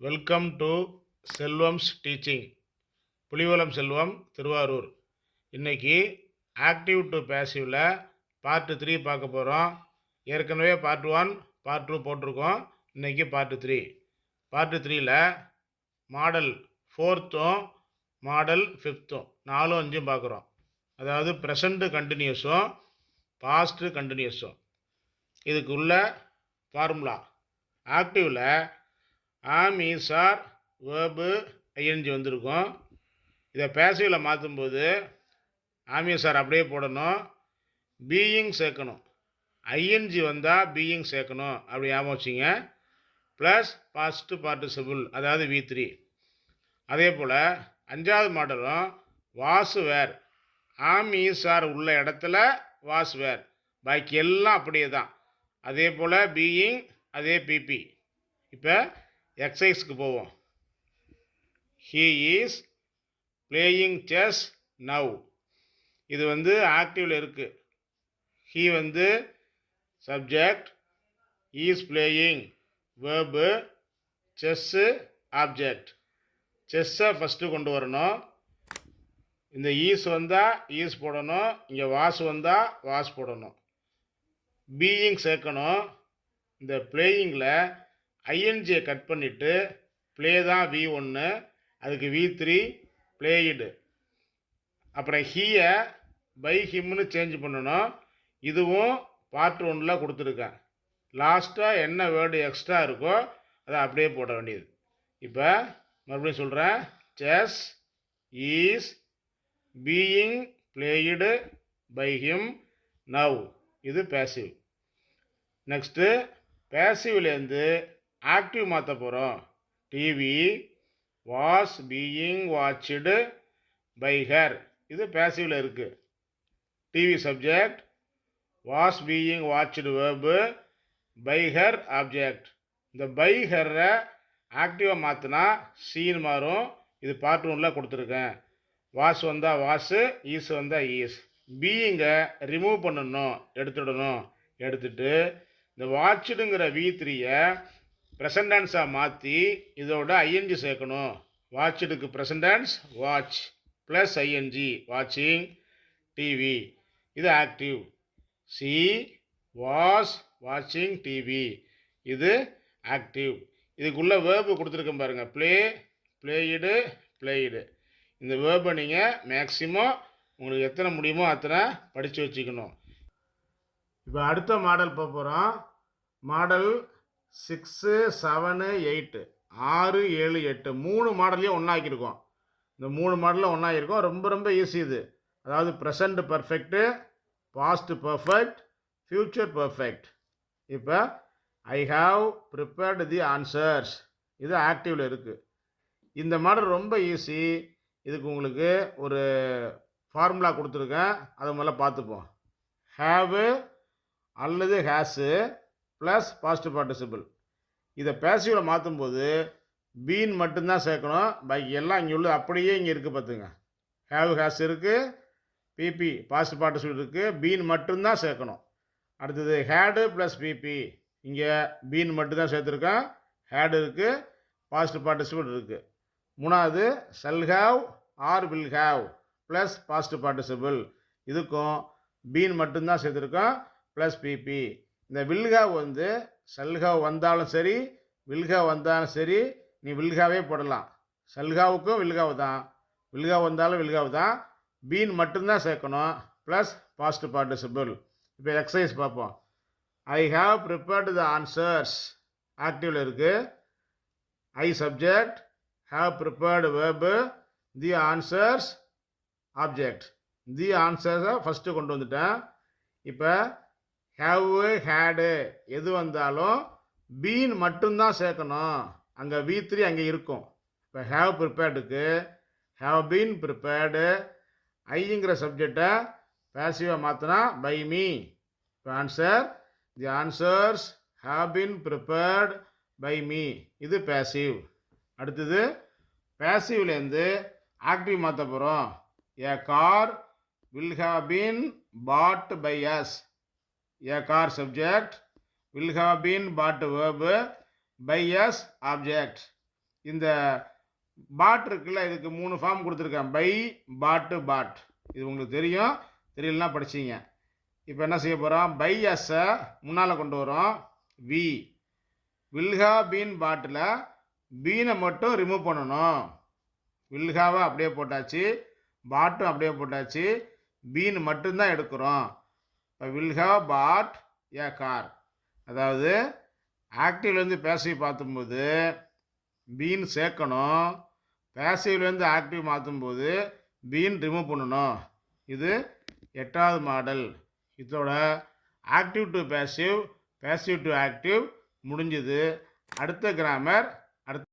Welcome to Selvam's teaching. Pulivalam Selvam, Thiruvarur. இன்னைக்கு active to பேசிவில் part 3 பார்க்க போகிறோம். ஏற்கனவே பார்ட் 1 பார்ட் 2 போட்டிருக்கோம். இன்னைக்கு பார்ட் 3. பார்ட் 3ல் மாடல் 4த்தும் மாடல் 5த்தும் 4, 5 பார்க்குறோம். அதாவது ப்ரெசண்ட் கண்டினியூஸும் பாஸ்ட் கண்டினியூஸும். இதுக்கு உள்ள ஃபார்முலா ஆக்டிவில் ஆம், ஈஸ், ஆர், வேர்பு, ஐஎன்ஜி வந்திருக்கும். இதை பேசிவில் மாற்றும்போது ஆம், ஈஸ், ஆர் அப்படியே போடணும். பீயிங் சேர்க்கணும். ஐஎன்ஜி வந்தால் பீயிங் சேர்க்கணும். அப்படி ஞாபகம் வச்சிங்க. ப்ளஸ் பாஸ்ட் பார்ட்டிசிபிள், அதாவது V3. அதே போல் 5வது மாடலும் வாஸ் வேர். ஆம், ஈஸ், ஆர் உள்ள இடத்துல வாஸ் வேர். பாக்கி எல்லாம் அப்படியே தான். அதே போல் பீயிங், அதே பிபி. இப்போ எக்ஸசைஸ்க்கு போவோம். He is playing chess now. இது ஆக்டிவில் இருக்குது. He subject, is playing verb, chess object. செஸ்ஸை ஃபஸ்ட்டு கொண்டு வரணும். இந்த ஈஸ் வந்தால் ஈஸ் போடணும். இங்கே வாஸ் வந்தால் வாஸ் போடணும். பீயிங் சேர்க்கணும். இந்த பிளேயிங்கில் ஐஎன்ஜியை கட் பண்ணிவிட்டு ப்ளே தான் V1, அதுக்கு V3 பிளேயிடு. அப்புறம் ஹீயை பை ஹிம்னு சேஞ்ச் பண்ணணும். இதுவும் பார்ட் 1ல் கொடுத்துருக்கேன். லாஸ்ட்டாக என்ன வேர்டு எக்ஸ்ட்ரா இருக்கோ அதை அப்படியே போட வேண்டியது. இப்போ மறுபடியும் சொல்கிறேன். Chess is being played by him now. இது பேசிவ். நெக்ஸ்ட்டு பேசிவ்லேருந்து ஆக்டிவ் மாற்ற போகிறோம். TV was being watched by her. இது பேசிவில் இருக்குது. TV subject, was being watched verb, by her object. இந்த பை ஹர்ரை ஆக்டிவாக மாற்றினா சீன் மாறும். இது பார்ட் 1ல் கொடுத்துருக்கேன். வாஸ் வந்தால் வாஸு, ஈஸ் வந்தால் ஈஸ். பீயிங்கை ரிமூவ் பண்ணணும், எடுத்துடணும். எடுத்துட்டு இந்த வாட்ச்டுங்கிற V3யை ப்ரெசன்ட் டென்ஸாக மாற்றி இதோட ஐஎன்ஜி சேர்க்கணும். வாட்ச்டுக்கு present tense watch plus I N G வாட்சிங் டிவி. இது ஆக்டிவ். சி வாஸ் வாட்சிங் டிவி. இது ஆக்டிவ். இதுக்குள்ளே வேர்பு கொடுத்துருக்கேன் பாருங்கள். Play, played, played. இந்த வேர்பை நீங்கள் மேக்ஸிமம் உங்களுக்கு எத்தனை முடியுமோ அத்தனை படித்து வச்சுக்கணும். இப்போ அடுத்த மாடல் போக போகிறோம். மாடல் 6, 7, 8, 6, 7, 8 3 மாடலையும் ஒன்றாக்கியிருக்கோம். இந்த 3 மாடலும் ஒன்றாகிருக்கோம். ரொம்ப ரொம்ப ஈஸி இது. அதாவது present perfect, past perfect, future perfect. இப்போ I have prepared the answers. இது ஆக்டிவில் இருக்குது. இந்த மாடல் ரொம்ப ஈஸி. இதுக்கு உங்களுக்கு ஒரு ஃபார்முலா கொடுத்துருக்கேன். அதை முதல்ல பார்த்துப்போம். ஹேவு அல்லது ஹேஸு ப்ளஸ் பாஸ்ட் பார்ட்டிசிபிள். இதை பேசிவில் மாற்றும்போது பீன் மட்டும்தான் சேர்க்கணும். பாக்கி எல்லாம் இங்கே உள்ள அப்படியே இங்கே இருக்குது. பார்த்துங்க. ஹேவ் ஹேஸ் இருக்குது, பிபி பாஸ்ட் பார்ட்டிசிபிள் இருக்குது. பீன் மட்டும்தான் சேர்க்கணும். அடுத்தது ஹேடு ப்ளஸ் பிபி. இங்கே பீன் மட்டும்தான் சேர்த்துருக்கேன். ஹேடு இருக்குது, பாஸ்ட் பார்ட்டிசிபிள் இருக்குது. 3வது shall have or will have plus past participle. இதுக்கும் பீன் மட்டும்தான் சேர்த்துருக்கோம் ப்ளஸ் பிபி. இந்த வில்ஹாவ் ஷல்ஹாவ் வந்தாலும் சரி, வில்ஹாவ் வந்தாலும் சரி, நீ வில்ஹாவே போடலாம். ஷல்ஹாவுக்கும் வில்ஹாவ் தான். வில்ஹாவ் வந்தாலும் வில்ஹாவ் தான். பீன் மட்டும்தான் சேர்க்கணும் ப்ளஸ் பாஸ்ட் பார்ட்டிசிபிள். இப்போ எக்ஸசைஸ் பார்ப்போம். I have prepared the answers. ஆக்டிவில் இருக்குது. I subject, have prepared verb, the answers object. The ஆன்சர்ஸை ஃபஸ்ட்டு கொண்டு வந்துட்டேன். இப்போ ஹேவ், ஹேடு எது வந்தாலும் பீன் மட்டும்தான் சேர்க்கணும். அங்கே V3 அங்கே இருக்கும். இப்போ ஹேவ் ப்ரிப்பேர்டுக்கு ஹேவ் பீன் ப்ரிப்பேர்டு, ஐங்கிற சப்ஜெக்டை பேசிவாக மாற்றினா பை மீ. இப்போ answer the answers have been prepared by me. இது பேசிவ். அடுத்தது பேசிவ்லேருந்து ஆக்டிவ் மாற்ற போகிறோம். A car will have been bought by us. A car subject, will have been bought verb, by us object. இந்த பாட் இருக்குல்ல, இதுக்கு 3 form கொடுத்துருக்கேன். பை, பாட்டு, பாட். இது உங்களுக்கு தெரியும், தெரியலனா படிச்சிங்க. இப்போ என்ன செய்ய போகிறோம்? பை எஸ்ஸை முன்னால் கொண்டு வரோம். வி வில் ஹேவ் பீன் பாட்டில் பீனை மட்டும் ரிமூவ் பண்ணணும். வில்ஹாவை அப்படியே போட்டாச்சு, பாட்டும் அப்படியே போட்டாச்சு, பீன் மட்டும்தான் எடுக்கிறோம். இப்போ will have bought a car. அதாவது ஆக்டிவ்லேருந்து பேசிவ் பார்த்தும்போது பீன் சேர்க்கணும், பேசிவ்லேருந்து ஆக்டிவ் மாற்றும்போது பீன் ரிமூவ் பண்ணணும். இது 8வது மாடல். இதோட active to passive, passive to active முடிஞ்சுது. அடுத்த கிராமர் அடுத்த